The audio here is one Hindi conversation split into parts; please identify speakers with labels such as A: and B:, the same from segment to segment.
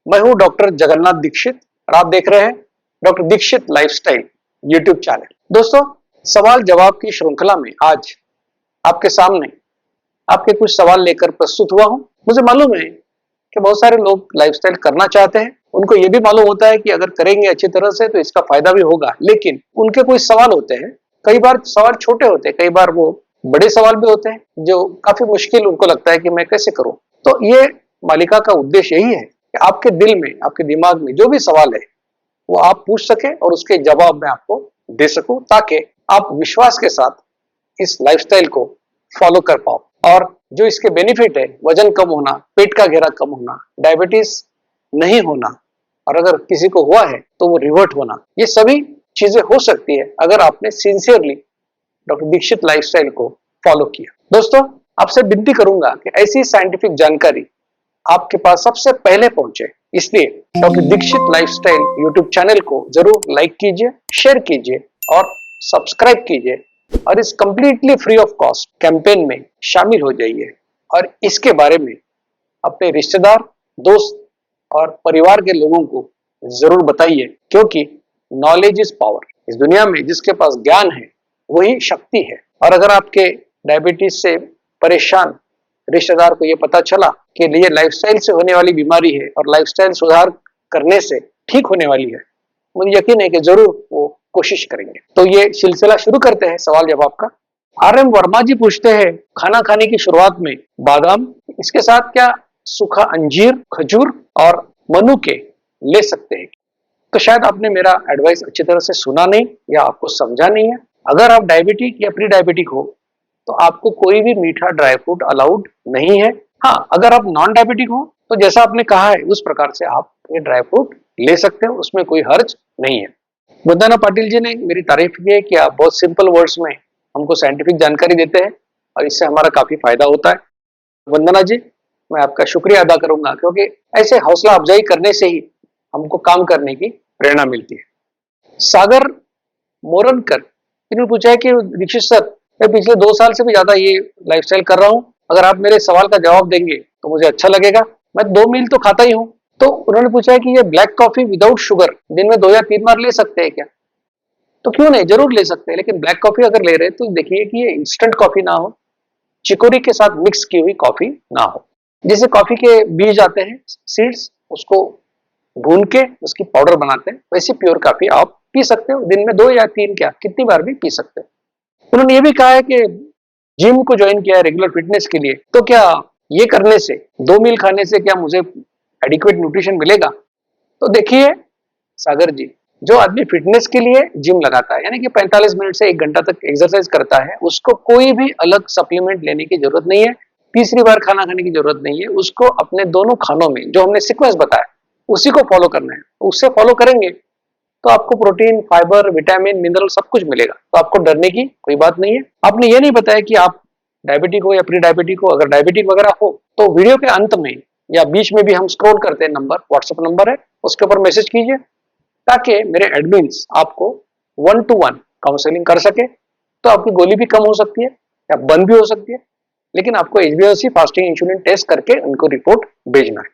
A: मैं हूं डॉक्टर जगन्नाथ दीक्षित और आप देख रहे हैं doctor Dikshit lifestyle YouTube channel. दोस्तों, सवाल जवाब की श्रृंखला में आज आपके सामने आपके कुछ सवाल लेकर प्रस्तुत हुआ हूं। मुझे मालूम है कि बहुत सारे लोग लाइफस्टाइल करना चाहते हैं, उनको यह भी मालूम होता है कि अगर करेंगे अच्छी तरह से तो इसका फायदा भी होगा, लेकिन उनके कोई सवाल होते हैं। कई बार सवाल छोटे होते हैं, कई बार वो बड़े सवाल भी होते हैं जो काफी मुश्किल उनको लगता है कि मैं कैसे करूं। तो ये मालिका का उद्देश्य यही है कि आपके दिल में, आपके दिमाग में जो भी सवाल है वो आप पूछ सके और उसके जवाब मैं आपको दे सकूं, ताकि आप विश्वास के साथ इस लाइफस्टाइल को फॉलो कर पाओ। और जो इसके बेनिफिट है, वजन कम होना, पेट का घेरा कम होना, डायबिटीज नहीं होना, और अगर किसी को हुआ है तो वो रिवर्ट होना, ये सभी चीजें हो सकती है अगर आपने सिंसियरली डॉक्टर दीक्षित लाइफस्टाइल को फॉलो किया। दोस्तों, आपसे विनती करूंगा कि ऐसी साइंटिफिक जानकारी आपके पास सबसे पहले पहुंचे, इसलिए doctor Dikshit lifestyle YouTube channel को जरूर लाइक कीजिए, शेयर कीजिए और सब्सक्राइब कीजिए और इस completely free of cost campaign में शामिल हो जाइए और इसके बारे में अपने रिश्तेदार, दोस्त और परिवार के लोगों को जरूर बताइए, क्योंकि नॉलेज इज पावर। इस दुनिया में जिसके पास ज्ञान है वही शक्ति है। और अगर आपके डायबिटीज से परेशान रिश्तेदार को यह पता चला कि ये लाइफस्टाइल से होने वाली बीमारी है और लाइफस्टाइल सुधार करने से ठीक होने वाली है, मुझे यकीन है कि जरूर वो कोशिश करेंगे। तो ये सिलसिला शुरू करते हैं सवाल जवाब का। RM वर्मा जी पूछते हैं, खाना खाने की शुरुआत में बादाम, इसके साथ क्या सूखा अंजीर, खजूर और मनुके ले सकते हैं? तो शायद आपने मेरा एडवाइस अच्छी तरह से सुना नहीं या आपको समझा नहीं है। अगर आप डायबिटिक या प्री डायबिटिक हो तो आपको कोई भी मीठा ड्राई फ्रूट अलाउड नहीं है। हाँ, अगर आप नॉन डायबिटिक हो तो जैसा आपने कहा है उस प्रकार से आप ये ड्राई फ्रूट ले सकते हो, उसमें कोई हर्ज नहीं है। वंदना पाटिल जी ने मेरी तारीफ की है कि आप बहुत सिंपल वर्ड्स में हमको साइंटिफिक जानकारी देते हैं और इससे हमारा काफी फायदा होता है। वंदना जी, मैं आपका शुक्रिया अदा करूंगा, क्योंकि ऐसे हौसला अफजाई करने से ही हमको काम करने की प्रेरणा मिलती है। सागर मोरनकर, इन्होंने पूछा है कि दीक्षित सर, मैं पिछले 2 साल से भी ज्यादा ये लाइफस्टाइल कर रहा हूँ, अगर आप मेरे सवाल का जवाब देंगे तो मुझे अच्छा लगेगा। मैं 2 मील तो खाता ही हूँ। तो उन्होंने पूछा है कि ये ब्लैक कॉफी विदाउट शुगर दिन में 2 या 3 बार ले सकते हैं क्या? तो क्यों नहीं, जरूर ले सकते हैं, लेकिन ब्लैक कॉफी अगर ले रहे हैं तो देखिए कि ये इंस्टेंट कॉफी ना हो, चिकोरी के साथ मिक्स की हुई कॉफी ना हो। जैसे कॉफी के बीज आते हैं, सीड्स, उसको भून के उसकी पाउडर बनाते हैं, वैसे प्योर कॉफी आप पी सकते हो। दिन में 2 या 3, क्या कितनी बार भी पी सकते हो। उन्होंने ये भी कहा है कि जिम को ज्वाइन किया है रेगुलर फिटनेस के लिए, तो क्या ये करने से, 2 मील खाने से क्या मुझे एडिक्वेट न्यूट्रिशन मिलेगा? तो देखिए सागर जी, जो आदमी फिटनेस के लिए जिम लगाता है, यानी कि 45 मिनट से 1 घंटा तक एक्सरसाइज करता है, उसको कोई भी अलग सप्लीमेंट लेने की जरूरत नहीं है, तीसरी बार खाना खाने की जरूरत नहीं है। उसको अपने दोनों खानों में जो हमने सीक्वेंस बताया उसी को फॉलो करना है। उससे फॉलो करेंगे तो आपको प्रोटीन, फाइबर, विटामिन, मिनरल सब कुछ मिलेगा, तो आपको डरने की कोई बात नहीं है। आपने ये नहीं बताया कि आप डायबिटिक हो या प्री डायबिटिक हो। अगर डायबिटिक वगैरह हो तो वीडियो के अंत में या बीच में भी हम स्क्रॉल करते हैं, नंबर, व्हाट्सएप नंबर है, उसके ऊपर मैसेज कीजिए ताकि मेरे एडमिन्स आपको 1 to 1 काउंसलिंग कर सके। तो आपकी गोली भी कम हो सकती है या बंद भी हो सकती है, लेकिन आपको HbA1c फास्टिंग इंसुलिन टेस्ट करके उनको रिपोर्ट भेजना है।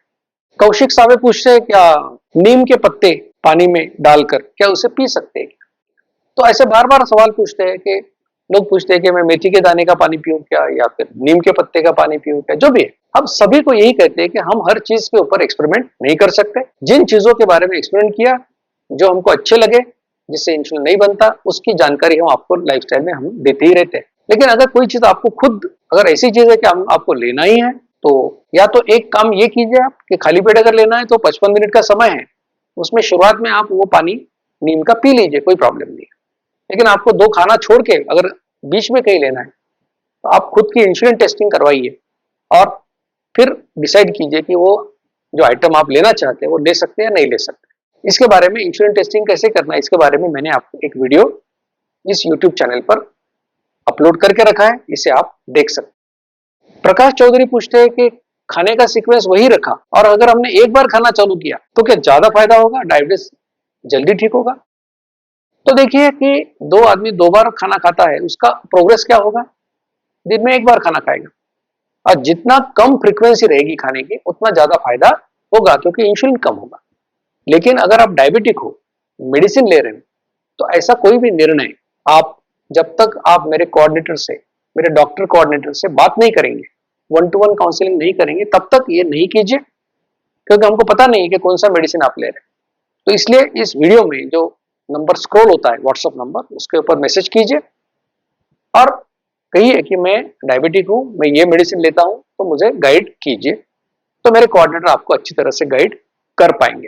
A: कौशिक सावे पूछते हैं, क्या नीम के पत्ते पानी में डालकर क्या उसे पी सकते हैं? तो ऐसे बार बार सवाल पूछते हैं कि लोग पूछते हैं कि मैं मेथी के दाने का पानी पीऊं क्या, या फिर नीम के पत्ते का पानी पीऊं क्या, जो भी है। हम सभी को यही कहते हैं कि हम हर चीज के ऊपर एक्सपेरिमेंट नहीं कर सकते। जिन चीजों के बारे में एक्सपेरिमेंट किया, जो हमको अच्छे लगे, जिससे इंसुलिन नहीं बनता, उसकी जानकारी हम आपको लाइफस्टाइल में हम देते ही रहते हैं। लेकिन अगर कोई चीज आपको खुद, अगर ऐसी चीज है कि हम आपको लेना ही है, तो या तो एक काम ये कीजिए आप कि खाली पेट अगर लेना है तो 55 मिनट का समय है, उसमें शुरुआत में आप वो पानी नीम का पी लीजिए, कोई प्रॉब्लम नहीं है। लेकिन आपको 2 खाना छोड़ के अगर बीच में कहीं लेना है तो आप खुद की इंसुलिन टेस्टिंग करवाइए और फिर डिसाइड कीजिए कि वो जो आइटम आप लेना चाहते हैं वो ले सकते हैं या नहीं ले सकते। इसके बारे में, इंसुलिन टेस्टिंग कैसे करना है, इसके बारे में मैंने आपको एक वीडियो इस यूट्यूब चैनल पर अपलोड करके रखा है, इसे आप देख सकते हैं। प्रकाश चौधरी पूछते हैं कि खाने का सीक्वेंस वही रखा और अगर हमने एक बार खाना चालू किया तो क्या ज्यादा फायदा होगा, डायबिटीज जल्दी ठीक होगा? तो देखिए कि 2 आदमी 2 बार खाना खाता है, उसका प्रोग्रेस क्या होगा? दिन में 1 बार खाना खाएगा और जितना कम फ्रीक्वेंसी रहेगी खाने की, उतना ज्यादा फायदा होगा क्योंकि इंसुलिन कम होगा। लेकिन अगर आप डायबिटिक हो, मेडिसिन ले रहे हो, तो ऐसा कोई भी निर्णय आप जब तक आप मेरे कोऑर्डिनेटर से, मेरे डॉक्टर कोऑर्डिनेटर से बात नहीं करेंगे, 1-to-1 काउंसलिंग नहीं करेंगे, तब तक ये नहीं कीजिए, क्योंकि हमको पता नहीं है कि कौन सा मेडिसिन आप ले रहे हैं। तो इसलिए इस वीडियो में जो नंबर स्क्रॉल होता है, व्हाट्सएप नंबर, उसके ऊपर मैसेज कीजिए और कहिए कि मैं डायबिटिक हूं, मैं ये मेडिसिन लेता हूं, तो मुझे गाइड कीजिए। तो मेरे कोऑर्डिनेटर आपको अच्छी तरह से गाइड कर पाएंगे।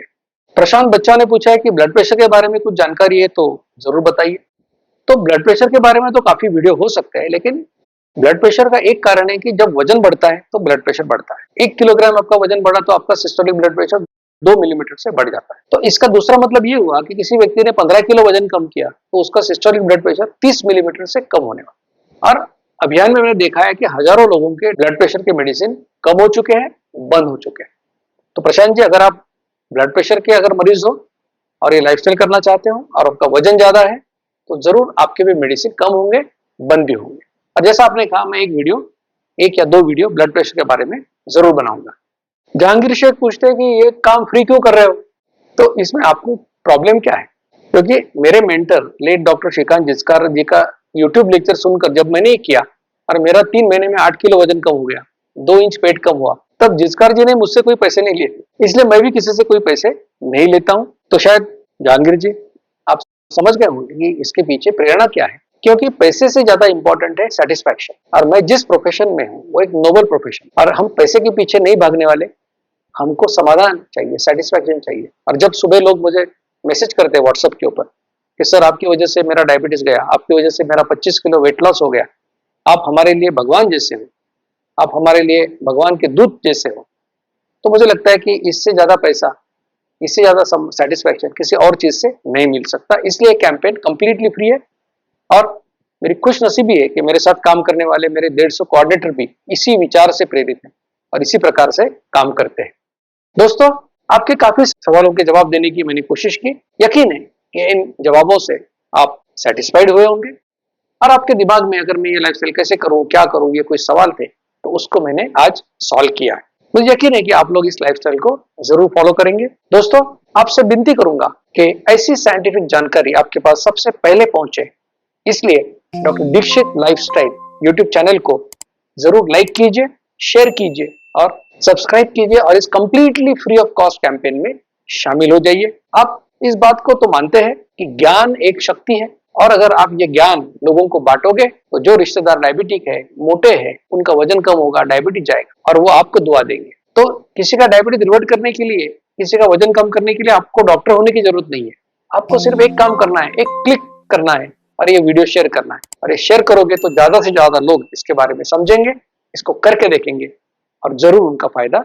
A: प्रशांत बच्चा ने पूछा है कि ब्लड प्रेशर के बारे में कुछ जानकारी है तो जरूर बताइए। तो ब्लड प्रेशर के बारे में तो काफी वीडियो हो सकते हैं, लेकिन ब्लड प्रेशर का एक कारण है कि जब वजन बढ़ता है तो ब्लड प्रेशर बढ़ता है। 1 किलोग्राम आपका वजन बढ़ा तो आपका सिस्टोलिक ब्लड प्रेशर 2 मिलीमीटर से बढ़ जाता है। तो इसका दूसरा मतलब ये हुआ कि किसी व्यक्ति ने 15 किलो वजन कम किया तो उसका सिस्टोलिक ब्लड प्रेशर 30 मिलीमीटर से कम होने वाला। और अभियान में मैंने देखा है कि हजारों लोगों के ब्लड प्रेशर के मेडिसिन कम हो चुके हैं, बंद हो चुके हैं। तो प्रशांत जी, अगर आप ब्लड प्रेशर के अगर मरीज हो और ये लाइफस्टाइल करना चाहते हो और आपका वजन ज्यादा है, तो जरूर आपके भी मेडिसिन कम होंगे, बंद भी होंगे। और जैसा आपने कहा, मैं एक या 2 वीडियो ब्लड प्रेशर के बारे में जरूर बनाऊंगा। जहांगीर शेख पूछते हैं कि ये काम फ्री क्यों कर रहे हो? तो इसमें आपको प्रॉब्लम क्या है? क्योंकि मेरे mentor late doctor Shrikant Jichkar ji का यूट्यूब लेक्चर सुनकर जब मैंने ये किया और मेरा 3 महीने में 8 किलो वजन कम हो गया, 2 इंच पेट कम हुआ, तब जिचकार जी ने मुझसे कोई पैसे नहीं लिए, इसलिए मैं भी किसी से कोई पैसे नहीं लेता हूं। तो शायद जहांगीर जी आप समझ गए होंगे कि इसके पीछे प्रेरणा क्या है, क्योंकि पैसे से ज्यादा इंपॉर्टेंट है सेटिस्फैक्शन। और मैं जिस प्रोफेशन में हूं वो एक नोबल प्रोफेशन, और हम पैसे के पीछे नहीं भागने वाले, हमको समाधान चाहिए, सेटिस्फैक्शन चाहिए। और जब सुबह लोग मुझे मैसेज करते हैं व्हाट्सएप के ऊपर कि सर आपकी वजह से मेरा डायबिटीज गया, आपकी वजह से मेरा 25 किलो वेट लॉस हो गया, आप हमारे लिए भगवान जैसे हो, आप हमारे लिए भगवान के दूत जैसे हो, तो मुझे लगता है कि इससे ज्यादा पैसा, इससे ज्यादा सेटिस्फैक्शन किसी और चीज से नहीं मिल सकता। इसलिए कैंपेन कंप्लीटली फ्री है और मेरी खुशनसीबी है कि मेरे साथ काम करने वाले मेरे 150 कोऑर्डिनेटर भी इसी विचार से प्रेरित हैं और इसी प्रकार से काम करते हैं। दोस्तों, आपके काफी सवालों के जवाब देने की मैंने कोशिश की। यकीन है कि इन जवाबों से आप सेटिस्फाइड हुए होंगे और आपके दिमाग में अगर मैं ये लाइफस्टाइल कैसे करूं, क्या करूं, ये कोई सवाल थे तो उसको मैंने आज सॉल्व किया है। मुझे यकीन है कि आप लोग इस लाइफस्टाइल को जरूर फॉलो करेंगे। दोस्तों, आपसे विनती करूंगा कि ऐसी साइंटिफिक जानकारी आपके पास सबसे पहले पहुंचे, इसलिए doctor Dikshit lifestyle YouTube channel को जरूर लाइक कीजिए, शेयर कीजिए और सब्सक्राइब कीजिए और इस completely free of cost campaign में शामिल हो जाइए। आप इस बात को तो मानते हैं कि ज्ञान एक शक्ति है, और अगर आप ये ज्ञान लोगों को बांटोगे तो जो रिश्तेदार डायबिटिक है, मोटे हैं, उनका वजन कम होगा, डायबिटीज जाएगा और वो आपको दुआ देंगे। तो किसी का डायबिटीज रिवर्ट करने के लिए, किसी का वजन कम करने के लिए आपको डॉक्टर होने की जरूरत नहीं है। आपको सिर्फ एक काम करना है, एक क्लिक करना है और ये वीडियो शेयर करना है। और ये शेयर करोगे तो ज्यादा से ज्यादा लोग इसके बारे में समझेंगे, इसको करके देखेंगे और जरूर उनका फायदा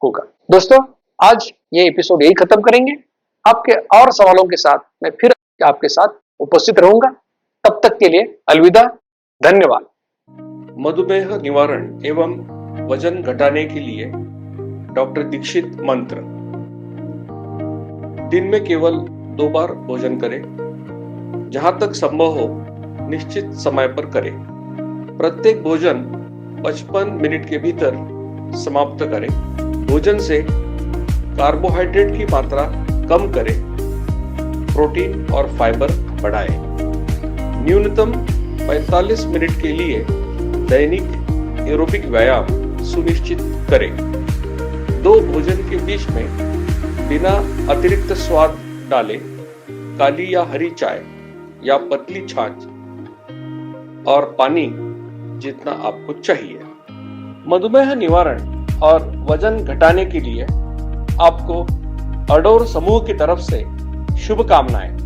A: होगा। दोस्तों, आज ये एपिसोड यही खत्म करेंगे। आपके और सवालों के साथ मैं फिर आपके साथ उपस्थित रहूंगा। तब तक के लिए अलविदा, धन्यवाद।
B: मधुमेह निवारण एवं वजन घटाने के लिए डॉक्टर दीक्षित मंत्र। दिन में केवल 2 बार भोजन करें, जहां तक संभव हो निश्चित समय पर करें। प्रत्येक भोजन 55 मिनट के भीतर समाप्त करें। भोजन से कार्बोहाइड्रेट की मात्रा कम करें, प्रोटीन और फाइबर बढ़ाएं। न्यूनतम 45 मिनट के लिए दैनिक एरोबिक व्यायाम सुनिश्चित करें। 2 भोजन के बीच में बिना अतिरिक्त स्वाद डाले काली या हरी चाय या पतली छाछ और पानी जितना आपको चाहिए। मधुमेह निवारण और वजन घटाने के लिए आपको अडोर समूह की तरफ से शुभकामनाएं।